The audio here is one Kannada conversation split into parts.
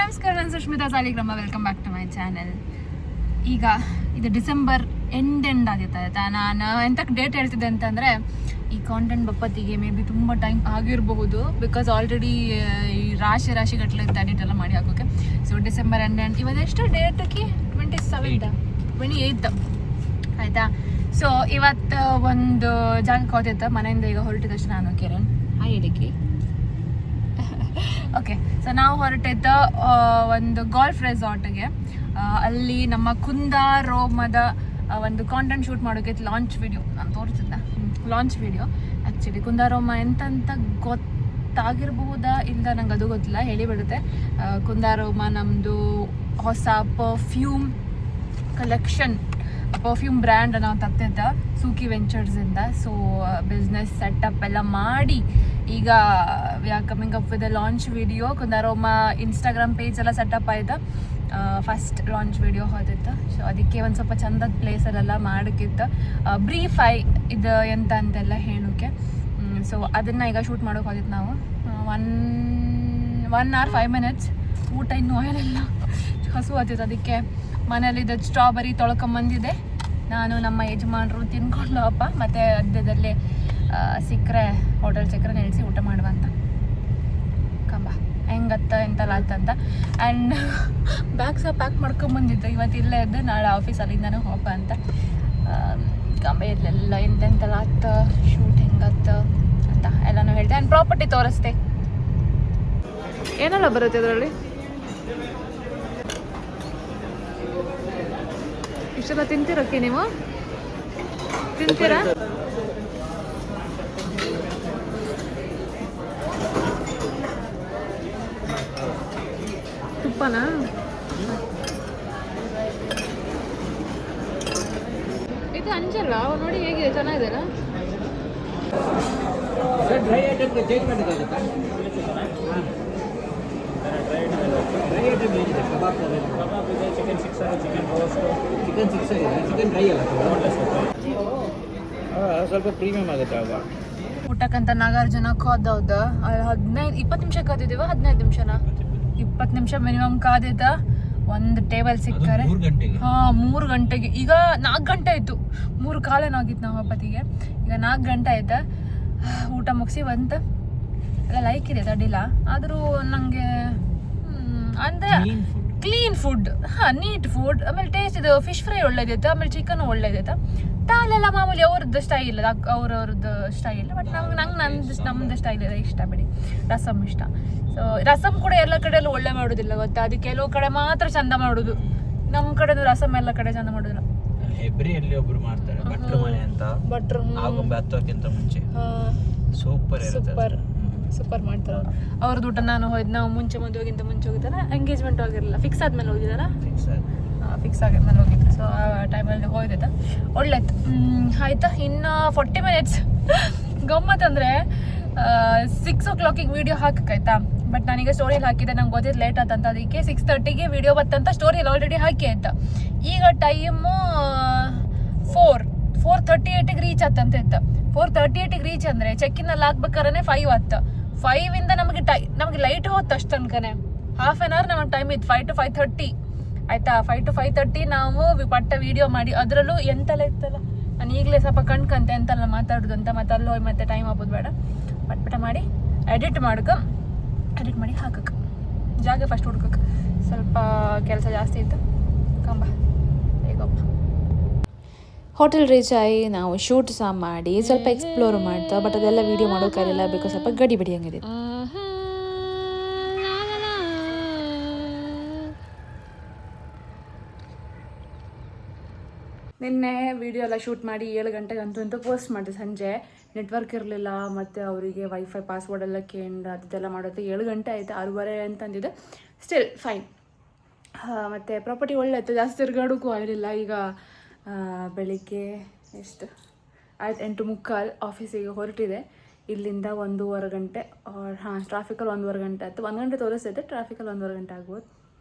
ನಮಸ್ಕಾರ, ನಾನು Sushmita Saligrama. Welcome back to my channel. ಈಗ ಇದು ಡಿಸೆಂಬರ್ ಎಂಡ್ ಆಗಿತ್ತು ಆಯಿತಾ. ನಾನು ಎಂತಕ್ಕೆ ಡೇಟ್ ಹೇಳ್ತಿದ್ದೆ ಅಂತಂದರೆ, ಈ ಕಾಂಟೆಂಟ್ ಬಪ್ಪತ್ತಿಗೆ ಮೇ ಬಿ ತುಂಬ ಟೈಮ್ ಆಗಿರಬಹುದು. ಬಿಕಾಸ್ ಆಲ್ರೆಡಿ ಈ ರಾಶಿ ಗಟ್ಟಲೆ ಎಡಿಟ್ ಎಲ್ಲ ಮಾಡಿ ಹಾಕೋಕೆ. ಸೊ ಡಿಸೆಂಬರ್ ಎಂಡ್ ಇವತ್ತೆಷ್ಟು ಡೇಟಕ್ಕೆ 28 ಆಯಿತಾ. ಸೊ ಇವತ್ತು ಒಂದು ಜಾಗಕ್ಕೆ ಹೋಗ್ತಿತ್ತು ಮನೆಯಿಂದ. ಈಗ ಹೊರಟಿದ್ದಷ್ಟು ನಾನು ಕಿರಣ್ ಹೇಳಿಕೆ ಓಕೆ. ಸೊ ನಾವು ಹೊರಟಿದ್ದ ಒಂದು ಗಾಲ್ಫ್ ರೆಸಾರ್ಟ್ಗೆ. ಅಲ್ಲಿ ನಮ್ಮ ಕುಂದಾರೋಮದ ಒಂದು ಕಾಂಟೆಂಟ್ ಶೂಟ್ ಮಾಡೋಕೆ ಲಾಂಚ್ ವಿಡಿಯೋ ನಾನು ತೋರಿಸಿದ್ದೆ. ಲಾಂಚ್ ವಿಡಿಯೋ ಆ್ಯಕ್ಚುಲಿ ಕುಂದಾರೋಮ ಎಂತಂತ ಗೊತ್ತಾಗಿರಬಹುದಾ ಇಲ್ಲ ನಂಗೆ ಅದು ಗೊತ್ತಿಲ್ಲ, ಹೇಳಿಬಿಡುತ್ತೆ. ಕುಂದಾರೋಮ ನಮ್ಮದು ಹೊಸ ಪರ್ಫ್ಯೂಮ್ ಕಲೆಕ್ಷನ್, ಪರ್ಫ್ಯೂಮ್ ಬ್ರ್ಯಾಂಡ್ ನಾವು ತತ್ತಿದ್ದ ಸೂಕಿ ವೆಂಚರ್ಸಿಂದ. ಸೊ ಬಿಸ್ನೆಸ್ ಸೆಟಪ್ ಎಲ್ಲ ಮಾಡಿ ಈಗ we are coming up with the launch video. ಕುಂದಾರೋಮ ಇನ್ಸ್ಟಾಗ್ರಾಮ್ ಪೇಜ್ ಎಲ್ಲ ಸೆಟಪ್ ಆಯ್ತು. ಫಸ್ಟ್ ಲಾಂಚ್ ವಿಡಿಯೋ ಹೋದಿತ್ತು. ಸೊ ಅದಕ್ಕೆ ಒಂದು ಸ್ವಲ್ಪ ಚಂದದ ಪ್ಲೇಸಲ್ಲೆಲ್ಲ ಮಾಡೋಕ್ಕಿತ್ತು. ಬ್ರೀಫ್ ಇದು ಎಂತ ಅಂತೆಲ್ಲ ಹೇಳೋಕ್ಕೆ. ಸೊ ಅದನ್ನು ಈಗ ಶೂಟ್ ಮಾಡೋಕೆ ಹೋದಿತ್ತು ನಾವು. 1 hour 5 minutes. ಊಟ ಇನ್ನೂ ಆಯಲೆಲ್ಲ ಹಸು ಹತ್ತಿತ್ತು. ಅದಕ್ಕೆ ಮನೇಲಿದ್ದ ಸ್ಟ್ರಾಬೆರಿ ತೊಳ್ಕೊಂಬಂದಿದೆ. ನಾನು ನಮ್ಮ ಯಜಮಾನರು ತಿನ್ಕೊಂಡವಪ್ಪ. ಮತ್ತು ಅದ್ದದಲ್ಲಿ ಸಿಕ್ಕರೆ ಹೋಟೆಲ್ ಸಿಕ್ಕರೆ ನಿಲ್ಲಿಸಿ ಊಟ ಮಾಡುವಂತ ಕಂಬ ಹೆಂಗತ್ತ ಎಂತೆಲ್ಲ ಆಯ್ತಂತ. ಆ್ಯಂಡ್ ಬ್ಯಾಗ್ ಸಹ ಪ್ಯಾಕ್ ಮಾಡ್ಕೊಂಬಂದಿದ್ದು. ಇವತ್ತು ಇಲ್ಲೇ ಇದ್ದು ನಾಳೆ ಆಫೀಸಲ್ಲಿಂದನೂ ಹೋಗ ಅಂತ ಕಂಬ ಇರಲಿಲ್ಲ. ಎಂತೆಂತೆಲ್ಲ ಆತ ಶೂಟ್ ಹೆಂಗತ್ತ ಅಂತ ಎಲ್ಲನೂ ಹೇಳಿದೆ. ಆ್ಯಂಡ್ ಪ್ರಾಪರ್ಟಿ ತೋರಿಸ್ತೆ. ಏನೆಲ್ಲ ಬರುತ್ತೆ ಅದರಲ್ಲಿ? ಇಷ್ಟೆಲ್ಲ ತಿಂತೀರಕ್ಕೆ ನೀವು? ತಿಂತೀರಾ? ತುಪ್ಪನಾ? ಇದು ಅಂಜಲ್ಲ ನೋಡಿ, ಹೇಗಿದೆ? ಚೆನ್ನಾಗಿದೆಲ್ಲ. ಡ್ರೈ ಐಟಮ್ ಚೇಂಜ್ ಮಾಡಬೇಕಾಗುತ್ತಾ? ಡ್ರೈ ಐಟಮ್ ಏನಿದೆ? ಕಬಾಬ್ ಇದೆ, ಚಿಕನ್ 6 ಚಿಕನ್ ರೋಸ್ಟ್, ಚಿಕನ್ 6 ಇದೆ. ಚಿಕನ್ ಡ್ರೈ ಅಲ್ಲ, ಸ್ವಲ್ಪ ಪ್ರೀಮಿಯಮ್ ಆಗುತ್ತೆ ಆಗ. ಊಟಕ್ಕಂತ ನಾಗಾರ್ಜುನ ಕಾದೌದ 15-20 ನಿಮಿಷ ಕಾದಿದ್ದೀವ. 15 ನಿಮಿಷನಾ? 20 ನಿಮಿಷ ಮಿನಿಮಮ್ ಕಾದಿದ್ದ. ಒಂದು ಟೇಬಲ್ ಸಿಕ್ಕಾರೆ 3 ಗಂಟೆಗೆ. ಈಗ 4 ಗಂಟೆ ಆಯಿತು. 3 ಕಾಲೇನಾಗಿತ್ತು ನಾವು ಹಬ್ಬತ್ತಿಗೆ. ಈಗ 4 ಗಂಟೆ ಆಯ್ತಾ. ಊಟ ಮುಗಿಸಿ ಬಂತ ಎಲ್ಲ ಲೈಕ್ ಇದೆ ಅಡ್ಡಿಲ್ಲ. ಆದರೂ ನನಗೆ ಅಂದರೆ ಕ್ಲೀನ್ ಫುಡ್, ನೀಟ್ ಫುಡ್. ಆಮೇಲೆ ಟೇಸ್ಟ್ ಇದು ಫಿಶ್ ಫ್ರೈ ಒಳ್ಳೇದೈತೆ. ಆಮೇಲೆ ಚಿಕನ್ ಒಳ್ಳೇದೈತೆ. ದಾಲೆಲ್ಲ ಮಾಮೂಲಿ ಅವ್ರದ್ದು ಸ್ಟೈಲ್, ಅವ್ರವ್ರದ್ದು ಸ್ಟೈಲ್. ಬಟ್ ನಮ್ಮದು ಸ್ಟೈಲ್ ಇದೆ ಇಷ್ಟ. ಬಿಡಿ, ರಸಮ್ ಇಷ್ಟ. ಸೊ ರಸಮ್ ಕೂಡ ಎಲ್ಲ ಕಡೆಯಲ್ಲೂ ಒಳ್ಳೆ ಮಾಡೋದಿಲ್ಲ ಗೊತ್ತಾ. ಅದು ಕೆಲವು ಕಡೆ ಮಾತ್ರ ಚಂದ ಮಾಡೋದು. ನಮ್ಮ ಕಡೆದು ರಸಮ್ ಎಲ್ಲ ಕಡೆ ಚಂದ ಮಾಡೋದಿಲ್ಲ. ಹೆಬ್ರಿಯಲ್ಲಿ ಒಬ್ರು ಮಾಡ್ತಾರೆ, ಭಟ್ರ ಮನೆ ಅಂತ. ಭಟ್ರು ಆಗೊಂಬೆ ಹತ್ತೋಕ್ಕಿಂತ ಮುಂಚೆ ಸೂಪರ್ ಮಾಡ್ತಾರೆ ಅವರು. ಅವ್ರದ್ದು ಊಟ ನಾನು ಹೋಯ್ತು. ನಾವು ಮದುವೆಗಿಂತ ಮುಂಚೆ ಹೋಗಿದ್ದಾರ. ಎಂಗೇಜ್ಮೆಂಟ್ ಆಗಿರಲಿಲ್ಲ, ಫಿಕ್ಸ್ ಆದ್ಮೇಲೆ ಹೋಗಿದ್ದಾರ. ಫಿಕ್ಸ್ ಆಗಿದ್ಮೇಲೆ ಹೋಗಿದ್ದು. ಸೊ ಆ ಟೈಮಲ್ಲಿ ಹೋಗಿದ್ದ ಒಳ್ಳೇದು. ಆಯ್ತಾ, ಇನ್ನು 40 minutes ಗಮ್ಮತ್ತಂದರೆ 6 o'clock ವೀಡಿಯೋ ಹಾಕಕ್ಕಾಯ್ತಾ. ಬಟ್ ನಾನೀಗ ಸ್ಟೋರಿಯಲ್ಲಿ ಹಾಕಿದ್ದೆ, ನಂಗೆ ಗೊತ್ತಿದ್ದು ಲೇಟ್ ಆಯ್ತಂತ. ಅದಕ್ಕೆ 6:30ಗೆ ವೀಡಿಯೋ ಬತ್ತಂತ ಸ್ಟೋರಿಯಲ್ಲಿ ಆಲ್ರೆಡಿ ಹಾಕಿ ಆಯ್ತಾ. ಈಗ ಟೈಮು 4:38ಗೆ ರೀಚ್ ಆತಂತ ಇತ್ತು. 4:38ಗೆ ರೀಚ್ ಅಂದರೆ ಚೆಕ್ಕಿನಲ್ಲಿ ಹಾಕ್ಬೇಕಾದ್ರೆ 5 ಆಯ್ತು. 5ಇಂದ ನಮಗೆ ಲೈಟ್ ಹೋಯ್ತು ಅಷ್ಟು ತನಕನೇ. ಹಾಫ್ ಆನ್ ಅವರ್ ನಮಗೆ ಟೈಮ್ ಇತ್ತು. 5 to 5:30 ಆಯಿತಾ. 5 to 5:30 ನಾವು ಪಟ್ಟ ವೀಡಿಯೋ ಮಾಡಿ. ಅದರಲ್ಲೂ ಎಂತೆಲ್ಲ ಇತ್ತಲ್ಲ, ನಾನು ಈಗಲೇ ಸ್ವಲ್ಪ ಕಣ್ಕಂತೆ ಎಂತೆಲ್ಲ ಮಾತಾಡೋದು ಅಂತ. ಮತ್ತೆ ಅಲ್ಲಿ ಹೋಗಿ ಮತ್ತೆ ಟೈಮ್ ಆಗ್ಬೋದು ಬೇಡ. ಪಟ್ಪಟ ಮಾಡಿ ಎಡಿಟ್ ಮಾಡಿ ಹಾಕಕ್ಕೆ ಜಾಗ ಫಸ್ಟ್ ಹುಡ್ಕಕ್ಕೆ ಸ್ವಲ್ಪ ಕೆಲಸ ಜಾಸ್ತಿ ಇತ್ತು. ಕಂಬ ಹೇಗಪ್ಪ ಹೋಟೆಲ್ ರೀಚ್ ಆಗಿ ನಾವು ಶೂಟ್ ಸಹ ಮಾಡಿ ಸ್ವಲ್ಪ ಎಕ್ಸ್ಪ್ಲೋರ್ ಮಾಡ್ತಾ. ಬಟ್ ಅದೆಲ್ಲ ವೀಡಿಯೋ ಮಾಡೋಕ್ಕಾಗಲಿಲ್ಲ, ಬೇಕು ಸ್ವಲ್ಪ ಗಡಿ ಹಂಗಿದೆ. ನಿನ್ನೆ ವೀಡಿಯೋ ಎಲ್ಲ ಶೂಟ್ ಮಾಡಿ 7 ಗಂಟೆಗೆ ಅಂತೂ ಪೋಸ್ಟ್ ಮಾಡಿದೆ. ಸಂಜೆ ನೆಟ್ವರ್ಕ್ ಇರಲಿಲ್ಲ. ಮತ್ತು ಅವರಿಗೆ ವೈಫೈ ಪಾಸ್ವರ್ಡ್ ಎಲ್ಲ ಕೇಂದ್ರ ಅದೆಲ್ಲ ಮಾಡೋದು 7 ಗಂಟೆ ಆಯಿತು. 6:30 ಅಂತಂದಿದೆ. Still fine. ಮತ್ತು ಪ್ರಾಪರ್ಟಿ ಒಳ್ಳೆ ಇತ್ತು, ಜಾಸ್ತಿ ತಿರುಗಾಡೋಕ್ಕೂ ಆಗಲಿಲ್ಲ. ಈಗ ಬೆಳಿಗ್ಗೆ ಎಷ್ಟು ಆಯ್ತು 8:45 ಆಫೀಸಿಗೆ ಹೊರಟಿದೆ. ಇಲ್ಲಿಂದ 1.5 ಗಂಟೆ. ಟ್ರಾಫಿಕಲ್ಲಿ 1.5 ಗಂಟೆ ಆಯಿತು. 1 ಗಂಟೆ ತೋರಿಸ್ತೈತೆ, ಟ್ರಾಫಿಕಲ್ಲಿ 1.5 ಗಂಟೆ ಆಗ್ಬೋದು.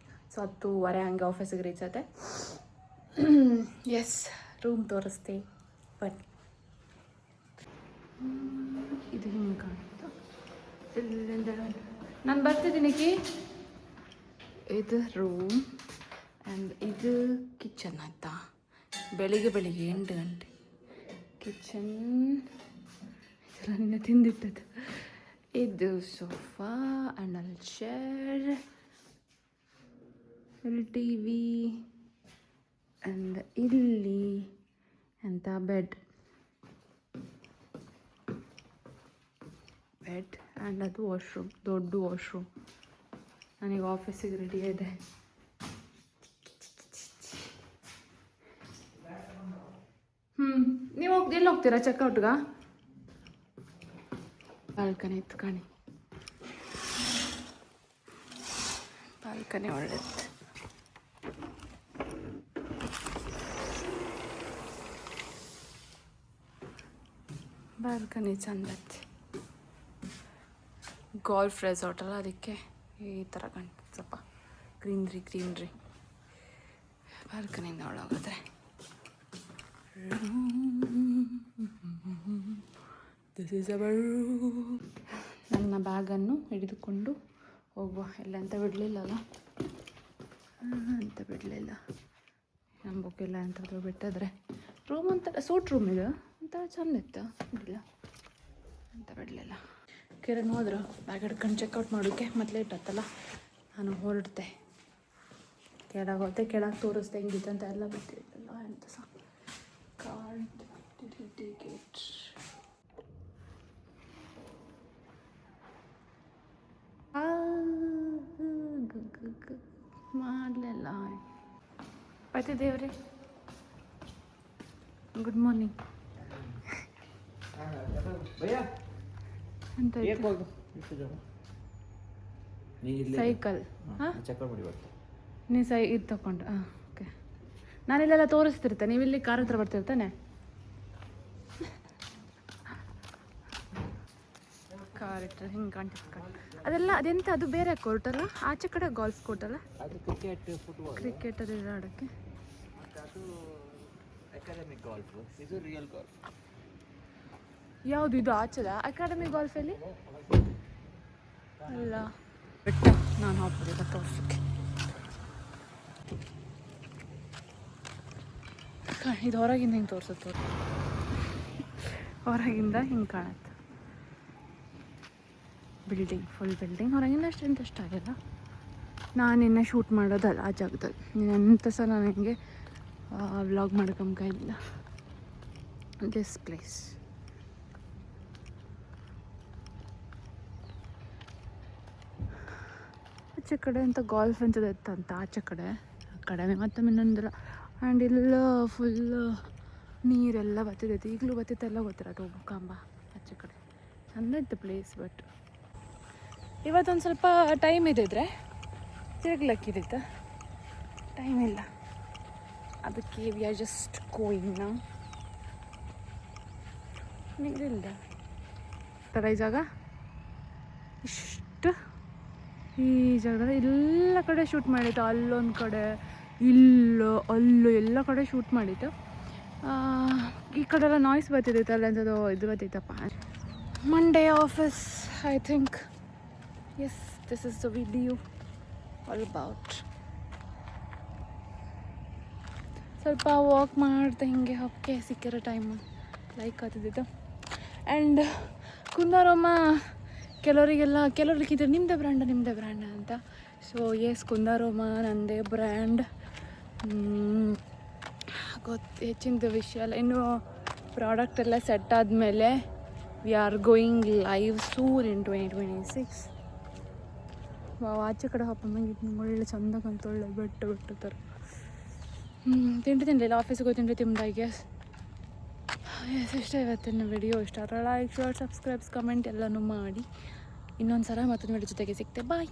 ಸೊ 10:30 ಹಂಗೆ ಆಫೀಸಿಗೆ ರೀಚ್ ಆಯ್ತೆ. ಎಸ್, ರೂಮ್ ತೋರಿಸ್ತೆ ಬನ್ನಿ. ಇದು ಹಿಂಗೆ ಕಾಣುತ್ತೆ. ಇಲ್ಲಿಂದ ನಾನು ಬರ್ತಿದ್ದೀನಿ. ಇದು ರೂಮ್ ಆ್ಯಂಡ್ ಇದು ಕಿಚನ್ ಆಯಿತಾ. ಬೆಳಿಗ್ಗೆ 8 ಗಂಟೆ ಕಿಚನ್ ಇದನ್ನ ತಿಂದಿಟ್ಟದು. ಇದು ಸೋಫಾ ಆ್ಯಂಡ್ ಅಲ್ಲಿ ಚೇರ್, ಇಲ್ಲಿ ಟಿ ವಿ ಆ್ಯಂಡ್ ಇಲ್ಲಿ ಎಂಥ ಬೆಡ್ ಆ್ಯಂಡ್ ಅದು ವಾಶ್ರೂಮ್, ದೊಡ್ಡ ವಾಶ್ರೂಮ್. ನನಗೆ ಆಫೀಸಿಗೆ ರೆಡಿ ಇದೆ. ನೀವು ಎಲ್ಲಿ ಹೋಗ್ತೀರಾ ಚೆಕ್ಔಟ್ಗ? ಬಾಲ್ಕನಿ ಎತ್ಕಣಿ, ಬಾಲ್ಕನಿ ಒಳ್ಳೆದು. ಬಾಲ್ಕನಿ ಚಂದತ್ತೆ. ಗಾಲ್ಫ್ ರೆಸಾರ್ಟ್ ಅಲ್ಲ, ಅದಕ್ಕೆ ಈ ಥರ ಕಾಣ್ತದೆ, ಸ್ವಲ್ಪ ಗ್ರೀನ್ರಿ. ಬಾಲ್ಕನಿಯಿಂದ ಒಳಗೋದ್ರೆ ದಿಸ್ ಈಸ್ ಅವರ್ ರೂಮ್. ನನ್ನ ಬ್ಯಾಗನ್ನು ಹಿಡಿದುಕೊಂಡು ಹೋಗುವ. ಎಲ್ಲ ಅಂತ ಬಿಡಲಿಲ್ಲಲ್ಲ, ನಮ್ಮ ಬುಕ್ ಇಲ್ಲ ಅಂತ ಬಿಟ್ಟಿದ್ರೆ ರೂಮ್ ಅಂತ ಸೂಟ್ ರೂಮ್ ಇದು ಅಂತ ಚಂದ ಇತ್ತು, ಬಿಡಲಿಲ್ಲ ಅಂತ ಬಿಡಲಿಲ್ಲ. ಕಿರಣ್ ಹೋದ್ರು ಬ್ಯಾಗ್ ಹಿಡ್ಕೊಂಡು ಚೆಕ್ಔಟ್ ಮಾಡೋಕ್ಕೆ. ಮತ್ತೆ ಲೇಟ್ ಆಯ್ತಲ್ಲ, ನಾನು ಹೊರಡ್ತೆ. ಕೆಳಗೆ ಹೋದೆ, ಕೆಳಗೆ ತೋರಿಸ್ದೆ ಹೆಂಗಿತ್ತು ಅಂತ ಎಲ್ಲ ಬಿಟ್ಟಿದ್ದಲ್ಲ ಎಂತ ಸಹ. ಕಾರ್ಡ್ ಟಿಕೆಟ್ ಮಾಡಲಿಲ್ಲ. ಪತಿ ದೇವ್ರೆ, ಗುಡ್ ಮಾರ್ನಿಂಗ್. ಅಂತ ಸೈಕಲ್ ನೀ ಇದು ತಗೊಂಡು ಓಕೆ. ನಾನಿಲ್ಲೆಲ್ಲ ತೋರಿಸ್ತಿರ್ತೆ, ನೀವು ಇಲ್ಲಿ ಕಾರ್ ಹತ್ರ ಬರ್ತಿರ್ತಾನೆ. ಕಾರ್ ಇಟ್ಟರೆ ಹಿಂಗೆ ಕಾಣ್ತಿತ್ತು. ಅದೆಲ್ಲ ಅದೆಂತ, ಅದು ಬೇರೆ ಕೋರ್ಟ್ ಅಲ್ಲ, ಆಚೆ ಕಡೆ ಗಾಲ್ಫ್ ಕೋರ್ಟ್ ಅಲ್ಲ, ಕ್ರಿಕೆಟ್ ಅದು ಆಡೋಕ್ಕೆ. ಯಾವುದು ಇದು ಆಚೆದ ಅಕಾಡೆಮಿ ಗಾಲ್ಫಲ್ಲಿ ಅಲ್ಲ. ಬೆಟ್ಟ ನಾನು ಹೋಗ್ಬೋದು ತೋರ್ಸೋಕ್ಕೆ. ಇದು ಹೊರಗಿಂದ ಹಿಂಗೆ ತೋರಿಸುತ್ತೆ, ಹೊರಗಿಂದ ಹಿಂಗೆ ಕಾಣುತ್ತೆ. ಫುಲ್ ಬಿಲ್ಡಿಂಗ್ ಹೊರಗಿಂದ ಅಷ್ಟು ಆಗಿಲ್ಲ. ನಾನಿನ್ನ ಶೂಟ್ ಮಾಡೋದಲ್ಲ ಆ ಜಾಗದಲ್ಲಿ. ನೀನು ಎಂತ ಸಹ ನಾನು ನನಗೆ ವ್ಲಾಗ್ ಮಾಡ್ಕೊಂಬಿಲ್ಲ. ದಿಸ್ ಪ್ಲೇಸ್ ಆಚೆ ಕಡೆ ಅಂತ ಗಾಲ್ಫ್ ಅಂತದ್ದು ಇತ್ತಂತ ಆಚೆ ಕಡೆ, ಆ ಕಡೆ ಮತ್ತೆ ಇನ್ನೊಂದಿಲ್ಲ. ಆ್ಯಂಡ್ ಇಲ್ಲ ಫುಲ್ ನೀರೆಲ್ಲ ಬತ್ತಿದೈತಿ, ಈಗಲೂ ಬತ್ತಿತ್ತೆಲ್ಲ ಗೊತ್ತಿರ ಅದು ಕಂಬ ಆಚೆ ಕಡೆ. ಚೆಂದ ಇತ್ತು ಪ್ಲೇಸ್. ಬಟ್ ಇವತ್ತೊಂದು ಸ್ವಲ್ಪ ಟೈಮ್ ಇದ್ದಿದ್ರೆ ತಿರುಗ್ಲಕ್ಕಿದ್ದಿತ್ತು, ಟೈಮ್ ಇಲ್ಲ. ಅದಕ್ಕೆ we are just going now. ನೀರಿಲ್ಲ ಥರ ಈ ಜಾಗ ಇಷ್ಟು. ಈ ಜಾಗದಲ್ಲಿ ಎಲ್ಲ ಕಡೆ ಶೂಟ್ ಮಾಡಿತ್ತು, ಅಲ್ಲೊಂದು ಕಡೆ, ಅಲ್ಲೂ ಎಲ್ಲ ಕಡೆ ಶೂಟ್ ಮಾಡಿತ್ತು. ಈ ಕಡೆ ಎಲ್ಲ ನಾಯ್ಸ್ ಬರ್ತಿದ್ದಿತ್ತು, ಅಲ್ಲಂಥದ್ದು ಇದು ಬರ್ತಿತ್ತಪ್ಪ. Monday office I think. Yes, this is the video all about. ಸ್ವಲ್ಪ ವಾಕ್ ಮಾಡ್ದೆ ಹಿಂಗೆ ಹೊಕ್ಕೆ ಸಿಕ್ಕಿರೋ ಟೈಮು ಲೈಕ್ ಆಗ್ತಿದ್ದಿತ್ತು. ಆ್ಯಂಡ್ ಕುಂದಾರೋಮ ಕೆಲವ್ರಿಗಿದ್ರೆ ನಿಮ್ಮದೇ ಬ್ರ್ಯಾಂಡ್ ಅಂತ. ಸೊ ಎಸ್, ಕುಂದಾರೋಮ ನನ್ನದೇ ಬ್ರ್ಯಾಂಡ್. ಹೆಚ್ಚಿನ ವಿಷಯ ಅಲ್ಲ. ಇನ್ನು ಪ್ರಾಡಕ್ಟ್ ಎಲ್ಲ ಸೆಟ್ ಆದಮೇಲೆ we are going live soon in 2026. ಆಚೆ ಕಡೆ ಹಾಕೊಂಬಂಗಿತ್ತು, ಒಳ್ಳೆ ಚಂದ ಕಂತ, ಒಳ್ಳೆ ಬೆಟ್ಟು ಥರ. ತಿನ್ನಲಿಲ್ಲ, ಆಫೀಸಿಗೆ ಹೋಗಿ ತಿಂದಾಗೆ. ಎಸ್, ಇಷ್ಟ ಇವತ್ತಿನ ವಿಡಿಯೋ. ಇಷ್ಟ ಆದರೆ ಲೈಕ್, ಶೇರ್, ಸಬ್ಸ್ಕ್ರೈಬ್ಸ್, ಕಮೆಂಟ್ ಎಲ್ಲನೂ ಮಾಡಿ. ಇನ್ನೊಂದು ಸಲ ಮತ್ತೊಂದು ವಿಡಿಯೋ ಜೊತೆಗೆ ಸಿಗ್ತೆ. ಬಾಯ್.